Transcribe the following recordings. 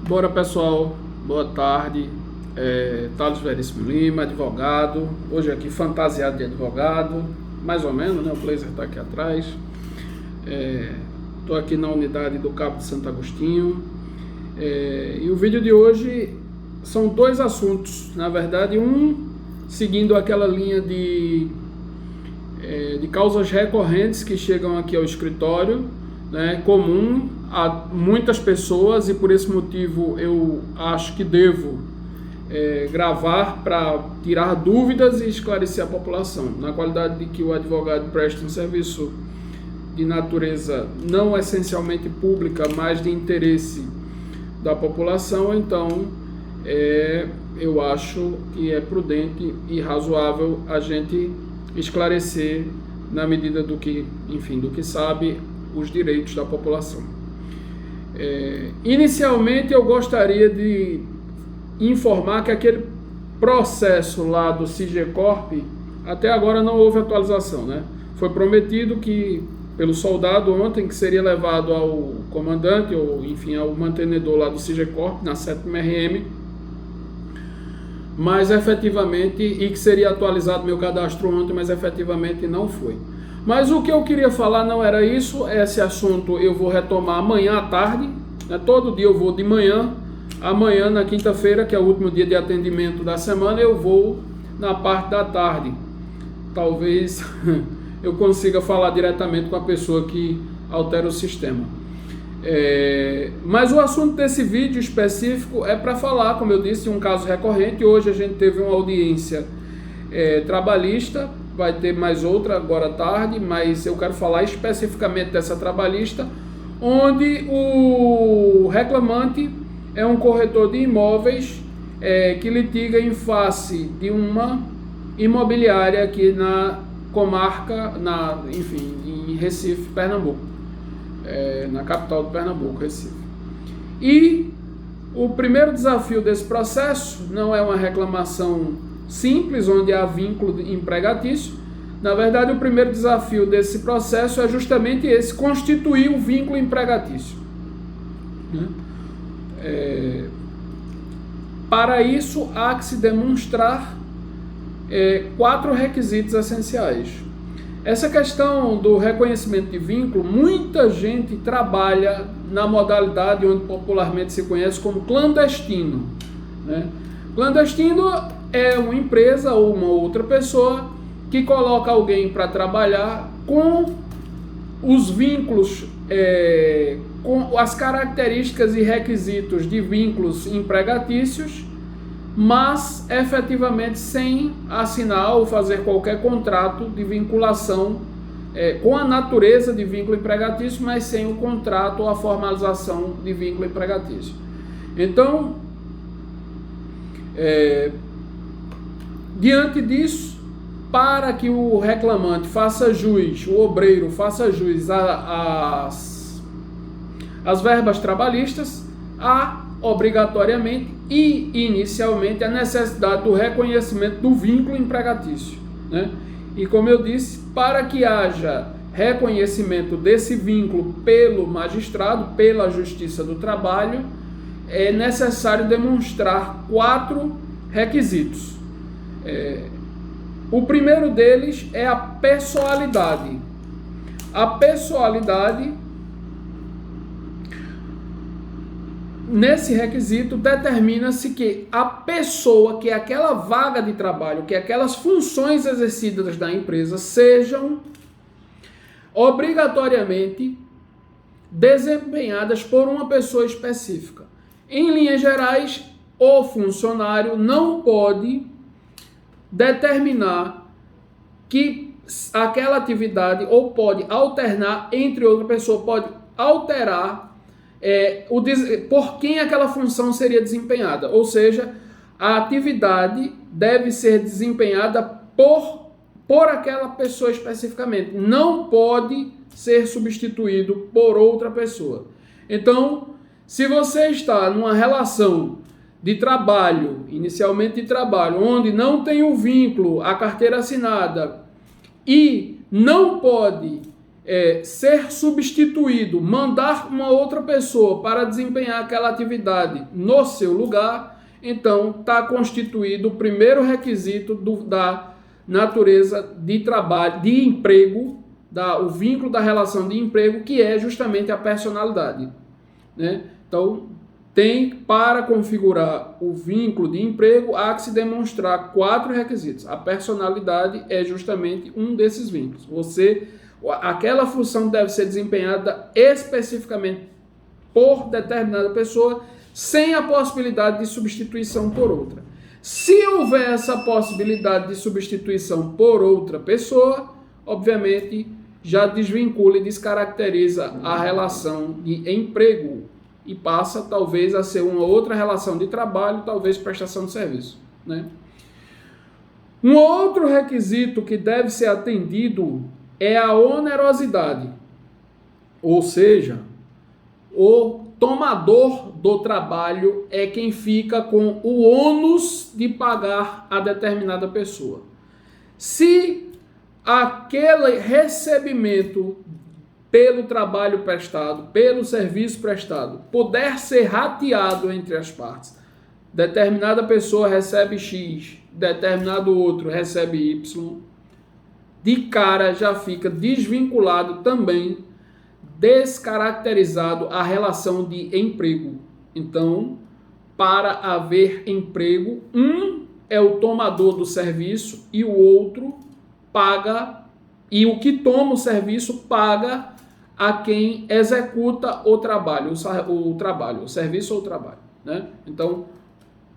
Bora, pessoal, boa tarde. Thales Veríssimo Lima, advogado. Hoje aqui fantasiado de advogado, mais ou menos, né? O blazer está aqui atrás. Estou aqui na unidade do Cabo de Santo Agostinho. E o vídeo de hoje são dois assuntos, na verdade, um seguindo aquela linha de causas recorrentes que chegam aqui ao escritório, né, comum a muitas pessoas, e por esse motivo eu acho que devo gravar para tirar dúvidas e esclarecer a população, na qualidade de que o advogado presta um serviço de natureza não essencialmente pública, mas de interesse da população. Então eu acho que é prudente e razoável a gente esclarecer, na medida do que, enfim, do que sabe, os direitos da população. Inicialmente eu gostaria de informar que aquele processo lá do Sigecorp, até agora não houve atualização, né? Foi prometido que, pelo soldado ontem, que seria levado ao comandante, ou enfim, ao mantenedor lá do Sigecorp, na 7ª RM, mas efetivamente, e que seria atualizado meu cadastro ontem, mas efetivamente não foi. Mas o que eu queria falar não era isso. Esse assunto eu vou retomar amanhã à tarde, né? Todo dia eu vou de manhã. Amanhã, na quinta-feira, que é o último dia de atendimento da semana, eu vou na parte da tarde. Talvez eu consiga falar diretamente com a pessoa que altera o sistema. Mas o assunto desse vídeo específico é para falar, como eu disse, um caso recorrente. Hoje a gente teve uma audiência trabalhista, vai ter mais outra agora à tarde, mas eu quero falar especificamente dessa trabalhista, onde o reclamante é um corretor de imóveis que litiga em face de uma imobiliária aqui na comarca, enfim, em Recife, Pernambuco, na capital do Pernambuco, Recife. E o primeiro desafio desse processo não é uma reclamação simples, onde há vínculo empregatício. Na verdade, o primeiro desafio desse processo é justamente esse: constituir o vínculo empregatício, né? Para isso, há que se demonstrar 4 requisitos essenciais. Essa questão do reconhecimento de vínculo, muita gente trabalha na modalidade onde popularmente se conhece como clandestino, né? Clandestino é uma empresa ou uma outra pessoa que coloca alguém para trabalhar com os vínculos, com as características e requisitos de vínculos empregatícios, mas efetivamente sem assinar ou fazer qualquer contrato de vinculação com a natureza de vínculo empregatício, mas sem o contrato ou a formalização de vínculo empregatício. Então, diante disso, para que o reclamante faça jus, o obreiro faça jus às verbas trabalhistas, há obrigatoriamente e inicialmente a necessidade do reconhecimento do vínculo empregatício, né? E como eu disse, para que haja reconhecimento desse vínculo pelo magistrado, pela Justiça do Trabalho, é necessário demonstrar 4 requisitos. O primeiro deles é a pessoalidade. A pessoalidade, nesse requisito, determina-se que a pessoa, que é aquela vaga de trabalho, que aquelas funções exercidas da empresa sejam obrigatoriamente desempenhadas por uma pessoa específica. Em linhas gerais, o funcionário não pode determinar que aquela atividade, ou pode alternar entre outra pessoa, pode alterar por quem aquela função seria desempenhada. Ou seja, a atividade deve ser desempenhada por aquela pessoa especificamente. Não pode ser substituído por outra pessoa. Então, se você está numa relação de trabalho, inicialmente de trabalho, onde não tem o vínculo, a carteira assinada, e não pode ser substituído, mandar uma outra pessoa para desempenhar aquela atividade no seu lugar, então está constituído o primeiro requisito da natureza de trabalho, de emprego, o vínculo da relação de emprego, que é justamente a personalidade, né? Então, para configurar o vínculo de emprego, há que se demonstrar 4 requisitos. A personalidade é justamente um desses vínculos. Aquela função deve ser desempenhada especificamente por determinada pessoa, sem a possibilidade de substituição por outra. Se houver essa possibilidade de substituição por outra pessoa, obviamente já desvincula e descaracteriza a relação de emprego e passa talvez a ser uma outra relação de trabalho, talvez prestação de serviço, né? Um outro requisito que deve ser atendido é a onerosidade, ou seja, o tomador do trabalho é quem fica com o ônus de pagar a determinada pessoa. Se aquele recebimento pelo trabalho prestado, pelo serviço prestado, puder ser rateado entre as partes, determinada pessoa recebe X, determinado outro recebe Y, de cara já fica desvinculado também, descaracterizado a relação de emprego. Então, para haver emprego, um é o tomador do serviço e o outro paga, e o que toma o serviço paga a quem executa o trabalho, o serviço ou o trabalho, né? Então,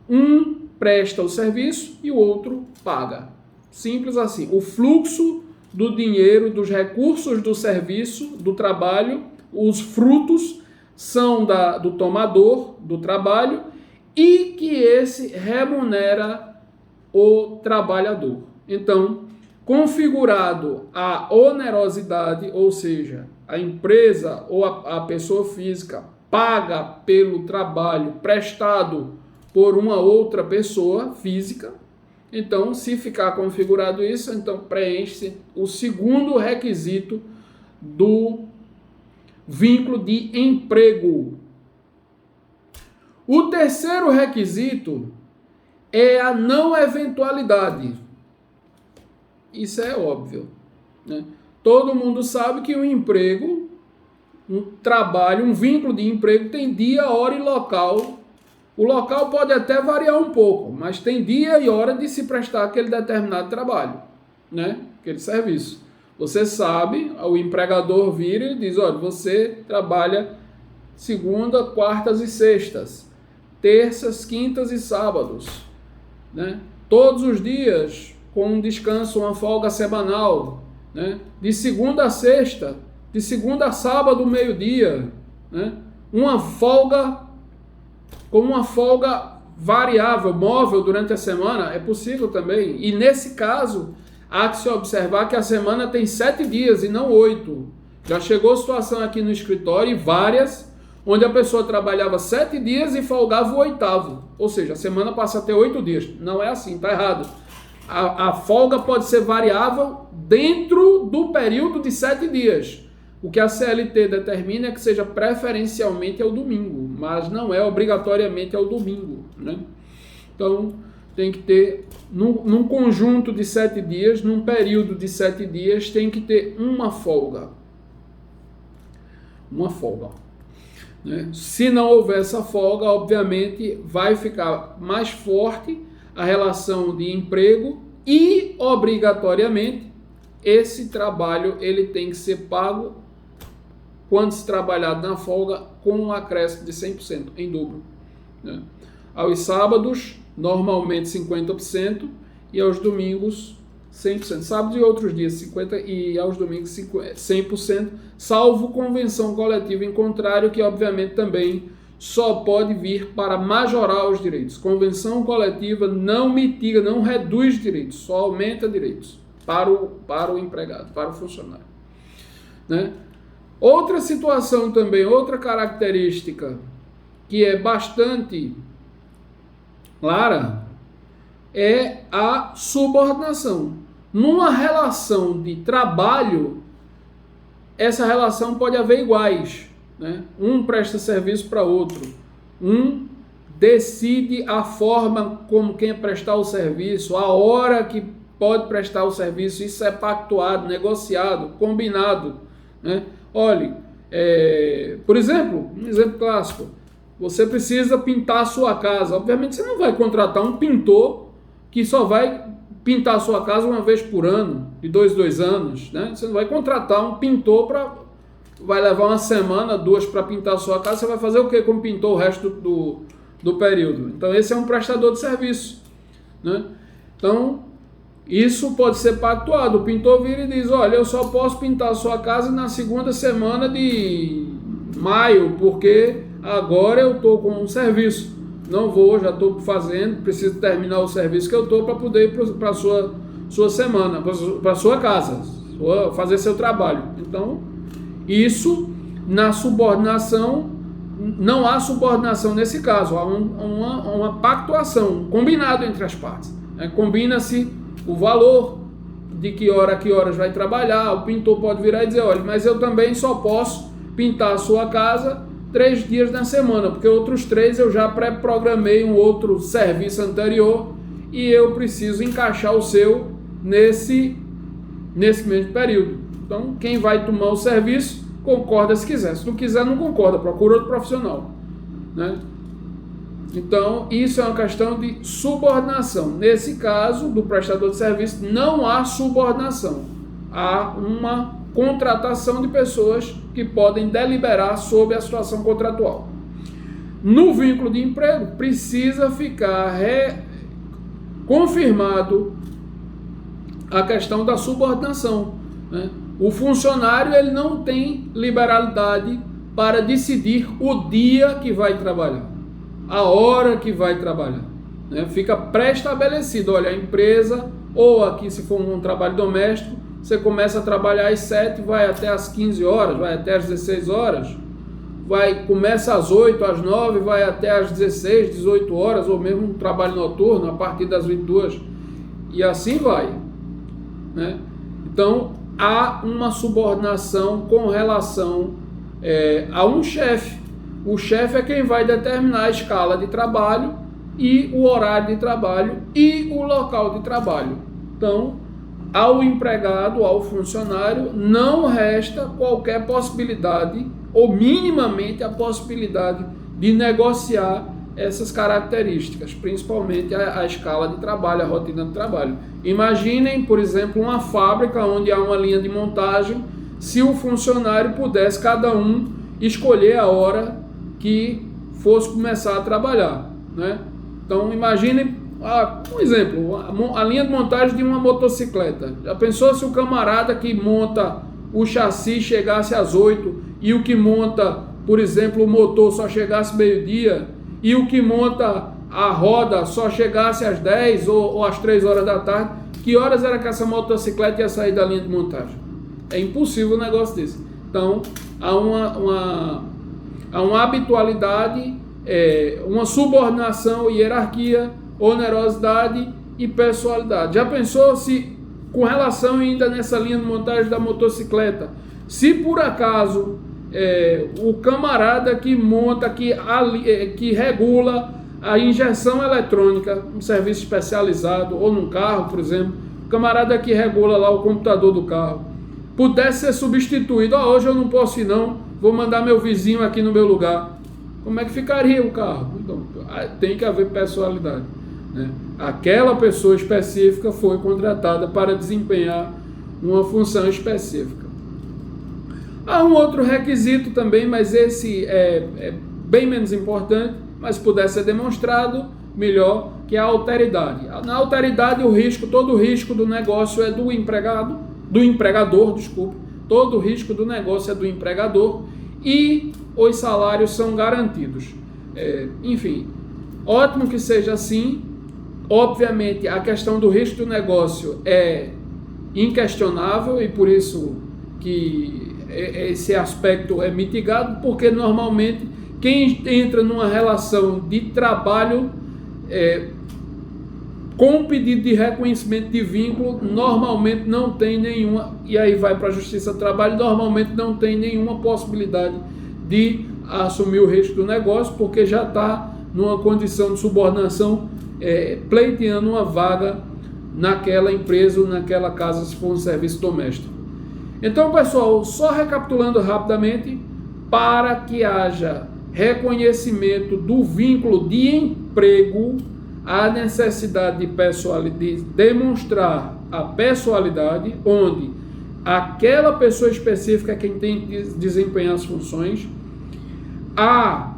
um presta o serviço e o outro paga. Simples assim. O fluxo do dinheiro, dos recursos do serviço, do trabalho, os frutos são do tomador do trabalho e que esse remunera o trabalhador. Então, configurado a onerosidade, ou seja, a empresa ou a pessoa física paga pelo trabalho prestado por uma outra pessoa física, então, se ficar configurado isso, então preenche o segundo requisito do vínculo de emprego. O terceiro requisito é a não eventualidade. Isso é óbvio, né? Todo mundo sabe que um emprego, um trabalho, um vínculo de emprego tem dia, hora e local. O local pode até variar um pouco, mas tem dia e hora de se prestar aquele determinado trabalho, né? Aquele serviço. Você sabe, o empregador vira e diz, olha, você trabalha segunda, quartas e sextas, terças, quintas e sábados, né? Todos os dias, com um descanso, uma folga semanal, né? De segunda a sexta, de segunda a sábado, meio-dia, né? Com uma folga variável, móvel durante a semana, é possível também. E nesse caso, há que se observar que a semana tem 7 dias e não 8. Já chegou a situação aqui no escritório, várias, onde a pessoa trabalhava 7 dias e folgava o 8º. Ou seja, a semana passa a ter 8 dias. Não é assim, está errado. A folga pode ser variável dentro do período de 7 dias. O que a CLT determina é que seja preferencialmente ao domingo, mas não é obrigatoriamente ao domingo, né? Então, tem que ter, num conjunto de 7 dias, num período de 7 dias, tem que ter uma folga. Uma folga, né? Se não houver essa folga, obviamente, vai ficar mais forte a relação de emprego e, obrigatoriamente, esse trabalho ele tem que ser pago quando se trabalhado na folga com um acréscimo de 100%, em dobro, né? Aos sábados, normalmente 50% e aos domingos 100%. Sábado e outros dias 50% e aos domingos 100%, salvo convenção coletiva em contrário, que obviamente também só pode vir para majorar os direitos. Convenção coletiva não mitiga, não reduz direitos, só aumenta direitos para o empregado, para o funcionário, né? Outra situação também, outra característica que é bastante clara é a subordinação. Numa relação de trabalho, essa relação pode haver iguais, né? Um presta serviço para outro, um decide a forma como quem prestar o serviço, a hora que pode prestar o serviço, isso é pactuado, negociado, combinado, né? Olhe, por exemplo, um exemplo clássico, você precisa pintar a sua casa. Obviamente você não vai contratar um pintor que só vai pintar a sua casa uma vez por ano, de 2 anos, né? Você não vai contratar um pintor vai levar uma semana, 2 para pintar a sua casa, você vai fazer o que como pintor o resto do período? Então esse é um prestador de serviço, né? Então isso pode ser pactuado. O pintor vira e diz: olha, eu só posso pintar a sua casa na segunda semana de maio, porque agora eu estou com um serviço. Não vou, já estou fazendo, preciso terminar o serviço que eu estou para poder ir para a sua semana, para a sua casa, fazer seu trabalho. Então, isso na subordinação, não há subordinação nesse caso, há uma pactuação, um combinado entre as partes, né? Combina-se o valor, de que horas vai trabalhar. O pintor pode virar e dizer: olha, mas eu também só posso pintar a sua casa 3 dias na semana, porque outros 3 eu já pré-programei um outro serviço anterior e eu preciso encaixar o seu nesse mesmo período. Então, quem vai tomar o serviço, concorda se quiser. Se não quiser, não concorda, procura outro profissional, né? Então, isso é uma questão de subordinação. Nesse caso, do prestador de serviço, não há subordinação. Há uma contratação de pessoas que podem deliberar sobre a situação contratual. No vínculo de emprego, precisa ficar confirmado a questão da subordinação, né? O funcionário ele não tem liberalidade para decidir o dia que vai trabalhar, a hora que vai trabalhar, né? Fica pré-estabelecido. Olha, a empresa, ou aqui se for um trabalho doméstico, você começa a trabalhar às 7, vai até às 15 horas, vai até às 16 horas, começa às 8, às 9, vai até às 16, 18 horas, ou mesmo um trabalho noturno a partir das 22, e assim vai, né? Então, há uma subordinação com relação a um chefe. O chefe é quem vai determinar a escala de trabalho e o horário de trabalho e o local de trabalho. Então, ao empregado, ao funcionário, não resta qualquer possibilidade, ou minimamente a possibilidade, de negociar essas características, principalmente a escala de trabalho, a rotina de trabalho. Imaginem, por exemplo, uma fábrica onde há uma linha de montagem, se o funcionário pudesse, cada um, escolher a hora que fosse começar a trabalhar, né? Então, imaginem, um exemplo, a linha de montagem de uma motocicleta. Já pensou se o camarada que monta o chassi chegasse às 8 e o que monta, por exemplo, o motor só chegasse meio-dia e o que monta a roda só chegasse às 10 ou às 3 horas da tarde? Que horas era que essa motocicleta ia sair da linha de montagem? É impossível um negócio desse. Então, há uma habitualidade, uma subordinação, hierarquia, onerosidade e pessoalidade. Já pensou se, com relação ainda nessa linha de montagem da motocicleta, se por acaso o camarada que monta, que regula a injeção eletrônica, um serviço especializado, ou num carro, por exemplo, o camarada que regula lá o computador do carro, pudesse ser substituído: hoje eu não posso ir não, vou mandar meu vizinho aqui no meu lugar. Como é que ficaria o carro? Então, tem que haver pessoalidade, né? Aquela pessoa específica foi contratada para desempenhar uma função específica. Há um outro requisito também, mas esse é bem menos importante, mas se pudesse ser demonstrado, melhor, que é a alteridade. Na alteridade, todo o risco do negócio é do empregador, todo o risco do negócio é do empregador e os salários são garantidos. Enfim, ótimo que seja assim. Obviamente, a questão do risco do negócio é inquestionável e por isso que esse aspecto é mitigado, porque normalmente quem entra numa relação de trabalho com pedido de reconhecimento de vínculo, normalmente não tem nenhuma, e aí vai para a Justiça do Trabalho, normalmente não tem nenhuma possibilidade de assumir o risco do negócio, porque já está numa condição de subordinação, pleiteando uma vaga naquela empresa ou naquela casa, se for um serviço doméstico. Então, pessoal, só recapitulando rapidamente, para que haja reconhecimento do vínculo de emprego, há necessidade de demonstrar a pessoalidade, onde aquela pessoa específica é quem tem que desempenhar as funções. Há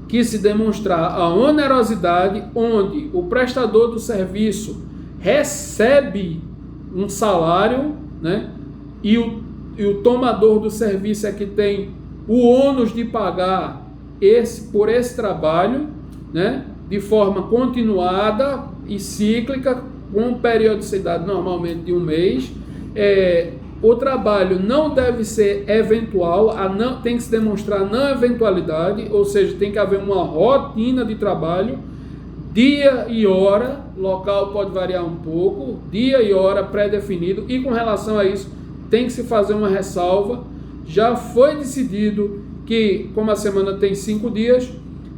que se demonstrar a onerosidade, onde o prestador do serviço recebe um salário, né? E o tomador do serviço é que tem o ônus de pagar por esse trabalho, né? De forma continuada e cíclica, com periodicidade normalmente de um mês. O trabalho não deve ser eventual, tem que se demonstrar não eventualidade, ou seja, tem que haver uma rotina de trabalho, dia e hora, local pode variar um pouco, dia e hora pré-definido, e com relação a isso tem que se fazer uma ressalva. Já foi decidido que, como a semana tem 5 dias,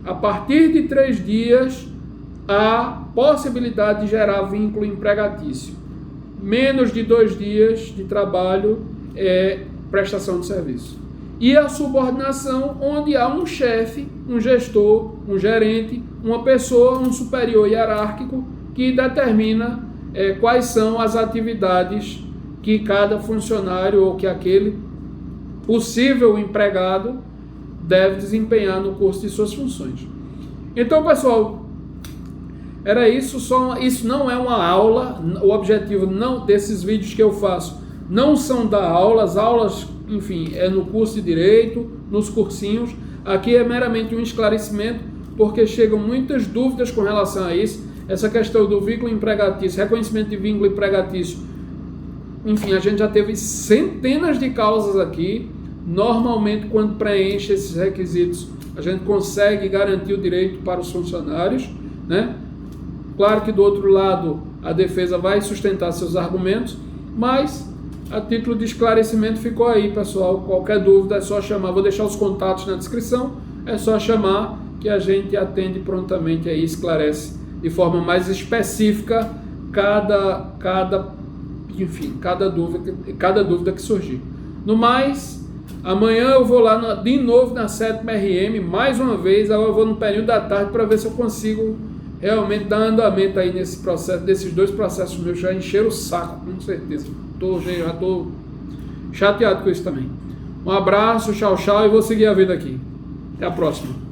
a partir de 3 dias há possibilidade de gerar vínculo empregatício. Menos de 2 dias de trabalho é prestação de serviço. E a subordinação, onde há um chefe, um gestor, um gerente, uma pessoa, um superior hierárquico que determina quais são as atividades que cada funcionário ou que aquele possível empregado deve desempenhar no curso de suas funções. Então, pessoal, era isso. Isso não é uma aula. O objetivo desses vídeos que eu faço não são dar aulas. Aulas, enfim, é no curso de Direito, nos cursinhos. Aqui é meramente um esclarecimento, porque chegam muitas dúvidas com relação a isso. Essa questão do vínculo empregatício, reconhecimento de vínculo empregatício. Enfim, a gente já teve centenas de causas aqui. Normalmente, quando preenche esses requisitos, a gente consegue garantir o direito para os funcionários, né? Claro que do outro lado a defesa vai sustentar seus argumentos, mas a título de esclarecimento ficou aí, pessoal. Qualquer dúvida é só chamar, vou deixar os contatos na descrição, é só chamar que a gente atende prontamente aí, esclarece de forma mais específica cada dúvida que surgir. No mais, amanhã eu vou lá de novo na 7ª RM, mais uma vez. Agora eu vou no período da tarde para ver se eu consigo realmente dar andamento aí nesse processo, desses 2 processos meus. Já encheram o saco, com certeza. Já estou chateado com isso também. Um abraço, tchau, tchau, e vou seguir a vida aqui. Até a próxima.